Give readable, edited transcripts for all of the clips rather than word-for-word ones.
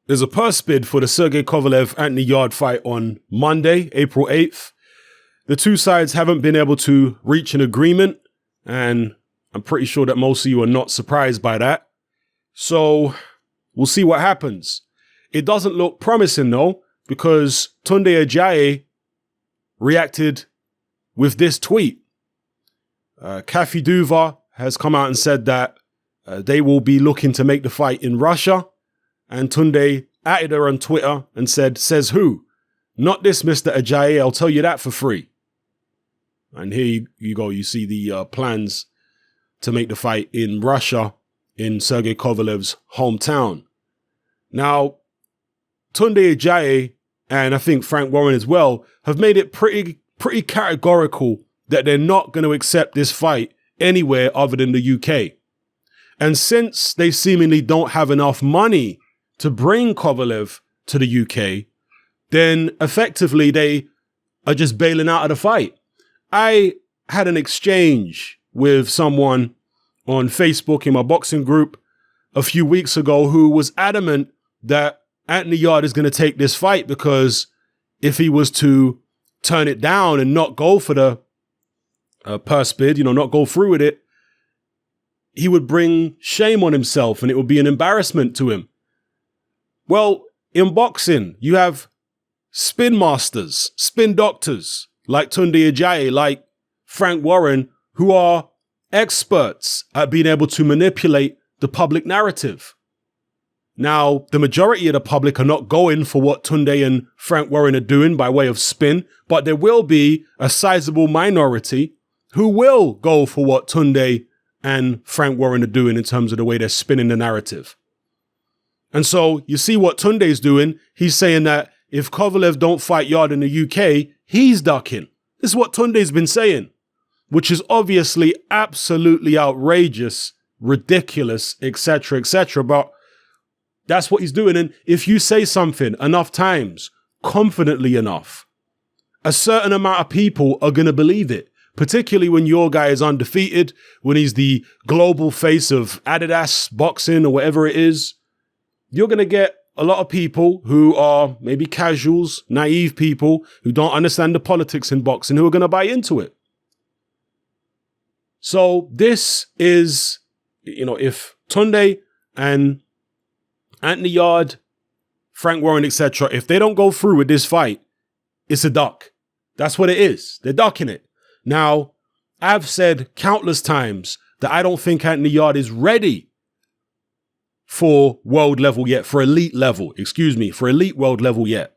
There's a purse bid for the Sergey Kovalev Anthony Yarde fight on Monday, April 8th. The two sides haven't been able to reach an agreement, and I'm pretty sure that most of you are not surprised by that. So we'll see what happens. It doesn't look promising though, because Tunde Ajayi reacted with this tweet. Kafi Duva has come out and said that they will be looking to make the fight in Russia. And Tunde added her on Twitter and said, "Says who? Not this Mr. Ajayi, I'll tell you that for free." And here you go, you see the plans to make the fight in Russia, in Sergey Kovalev's hometown. Now, Tunde Ajayi, and I think Frank Warren as well, have made it pretty categorical that they're not going to accept this fight anywhere other than the UK. And since they seemingly don't have enough money to bring Kovalev to the UK, then effectively they are just bailing out of the fight. I had an exchange with someone on Facebook in my boxing group a few weeks ago who was adamant that Anthony Yarde is going to take this fight because if he was to turn it down and not go for the purse bid, not go through with it, he would bring shame on himself and it would be an embarrassment to him. Well, in boxing, you have spin masters, spin doctors like Tunde Ajayi, like Frank Warren, who are experts at being able to manipulate the public narrative. Now, the majority of the public are not going for what Tunde and Frank Warren are doing by way of spin, but there will be a sizable minority who will go for what Tunde and Frank Warren are doing in terms of the way they're spinning the narrative. And so you see what Tunde's doing. He's saying that if Kovalev don't fight Yarde in the UK, he's ducking. This is what Tunde's been saying, which is obviously absolutely outrageous, ridiculous, etc., etc. But that's what he's doing. And if you say something enough times, confidently enough, a certain amount of people are going to believe it, particularly when your guy is undefeated, when he's the global face of Adidas boxing or whatever it is. You're going to get a lot of people who are maybe casuals, naive people who don't understand the politics in boxing who are going to buy into it. So this is, if Tunde and Anthony Yarde, Frank Warren, etc., if they don't go through with this fight, it's a duck. That's what it is. They're ducking it. Now, I've said countless times that I don't think Anthony Yarde is ready for world level yet, for elite world level yet.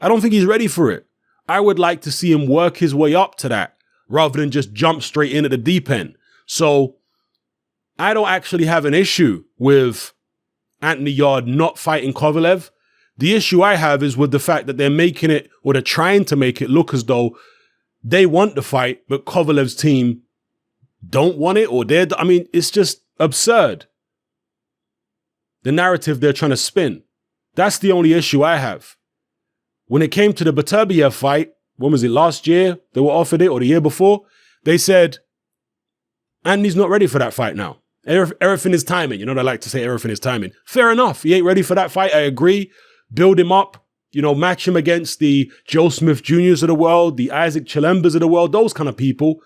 I don't think he's ready for it. I would like to see him work his way up to that rather than just jump straight into the deep end. So I don't actually have an issue with Anthony Yarde not fighting Kovalev. The issue I have is with the fact that they're making it, or they're trying to make it look as though they want the fight, but Kovalev's team don't want it, or it's just absurd. The narrative they're trying to spin. That's the only issue I have. When it came to the Beterbiev fight, when was it, last year they were offered it, or the year before? They said, Anthony's not ready for that fight now. Everything is timing. They like to say everything is timing. Fair enough. He ain't ready for that fight. I agree. Build him up. Match him against the Joe Smith Jr.'s of the world, the Isaac Chilembas of the world, those kind of people.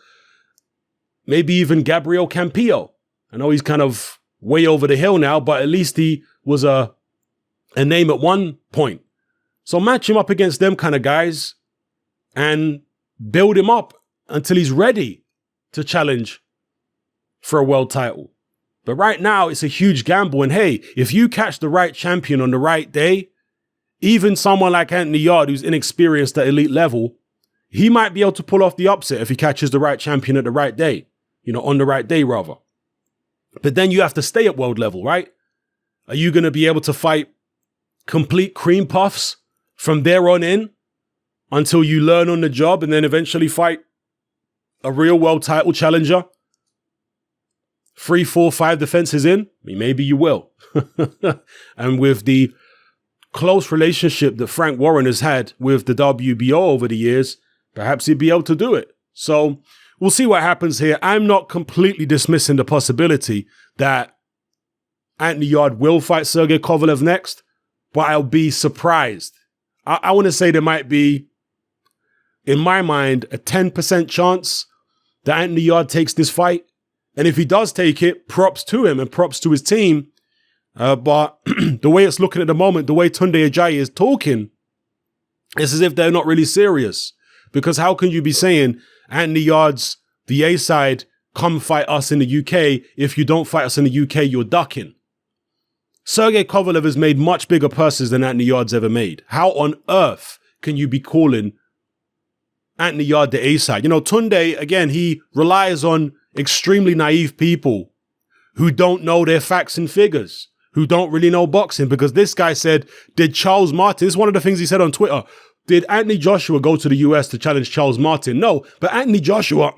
Maybe even Gabriel Campillo. I know he's kind of way over the hill now, but at least he was a name at one point. So match him up against them kind of guys and build him up until he's ready to challenge for a world title. But right now, it's a huge gamble. And hey, if you catch the right champion on the right day, even someone like Anthony Yarde, who's inexperienced at elite level, he might be able to pull off the upset if he catches the right champion at the right day, on the right day rather. But then you have to stay at world level, right? Are you going to be able to fight complete cream puffs from there on in until you learn on the job and then eventually fight a real world title challenger? 3, 4, 5 defenses in? Maybe you will. And with the close relationship that Frank Warren has had with the WBO over the years, perhaps he'd be able to do it. So we'll see what happens here. I'm not completely dismissing the possibility that Anthony Yarde will fight Sergey Kovalev next, but I'll be surprised. I want to say there might be, in my mind, a 10% chance that Anthony Yarde takes this fight. And if he does take it, props to him and props to his team. But the way it's looking at the moment, the way Tunde Ajayi is talking, it's as if they're not really serious. Because how can you be saying Anthony Yarde's the A side, come fight us in the UK. If you don't fight us in the UK, you're ducking. Sergey Kovalev has made much bigger purses than Anthony Yarde's ever made. How on earth can you be calling Anthony Yarde the A side? You know, Tunde, again, he relies on extremely naive people who don't know their facts and figures, who don't really know boxing. Because this guy said, did Charles Martin, this is one of the things he said on Twitter, did Anthony Joshua go to the US to challenge Charles Martin? No, but Anthony Joshua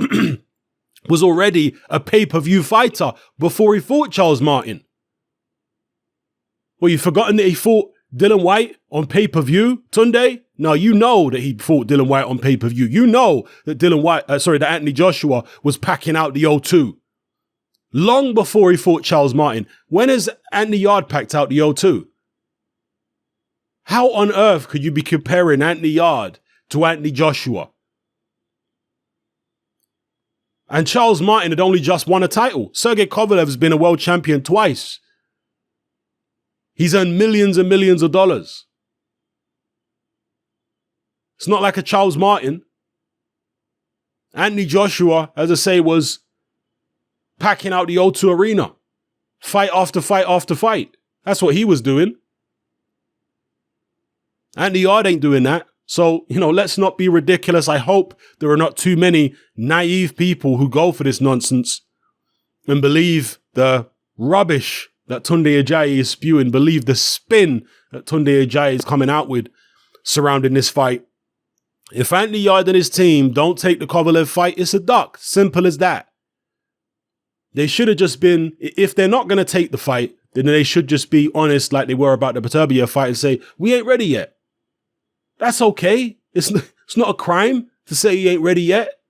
was already a pay-per-view fighter before he fought Charles Martin. Well, you've forgotten that he fought Dylan White on pay-per-view, Tunde? No, you know that he fought Dylan White on pay-per-view. You know that that Anthony Joshua was packing out the O2 long before he fought Charles Martin. When has Anthony Yarde packed out the O2? How on earth could you be comparing Anthony Yarde to Anthony Joshua? And Charles Martin had only just won a title. Sergey Kovalev has been a world champion twice. He's earned millions and millions of dollars. It's not like a Charles Martin. Anthony Joshua, as I say, was packing out the O2 arena. Fight after fight after fight. That's what he was doing. Anthony Yarde ain't doing that. So, you know, let's not be ridiculous. I hope there are not too many naive people who go for this nonsense and believe the rubbish that Tunde Ajayi is spewing, believe the spin that Tunde Ajayi is coming out with surrounding this fight. If Anthony Yarde and his team don't take the Kovalev fight, it's a duck. Simple as that. They should have just been, if they're not going to take the fight, then they should just be honest like they were about the Beterbiev fight and say, we ain't ready yet. That's okay. It's not a crime to say he ain't ready yet.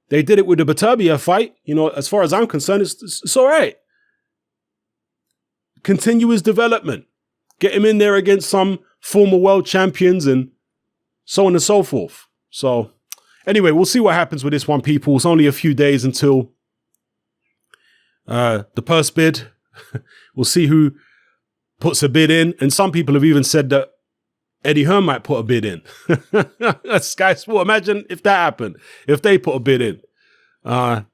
They did it with the Beterbiev fight. You know, as far as I'm concerned, it's all right. Continue his development. Get him in there against some former world champions and so on and so forth. So anyway, we'll see what happens with this one, people. It's only a few days until the purse bid. We'll see who puts a bid in. And some people have even said that Eddie Hearn might put a bid in. Sky Sport, imagine if that happened. If they put a bid in.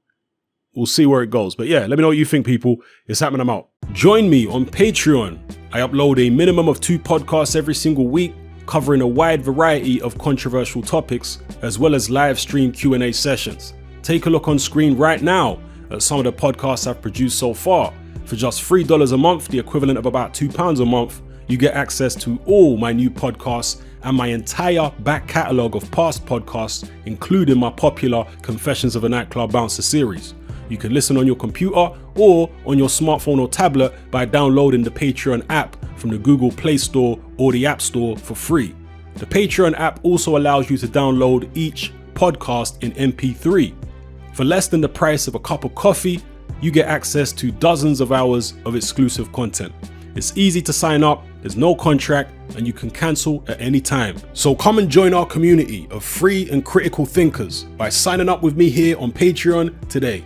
We'll see where it goes. But yeah, let me know what you think, people. It's happening, I'm out. Join me on Patreon. I upload a minimum of 2 podcasts every single week, covering a wide variety of controversial topics, as well as live stream Q&A sessions. Take a look on screen right now at some of the podcasts I've produced so far. For just $3 a month, the equivalent of about £2 a month, you get access to all my new podcasts and my entire back catalogue of past podcasts, including my popular Confessions of a Nightclub Bouncer series. You can listen on your computer or on your smartphone or tablet by downloading the Patreon app from the Google Play Store or the App Store for free. The Patreon app also allows you to download each podcast in MP3. For less than the price of a cup of coffee, you get access to dozens of hours of exclusive content. It's easy to sign up, there's no contract, and you can cancel at any time. So come and join our community of free and critical thinkers by signing up with me here on Patreon today.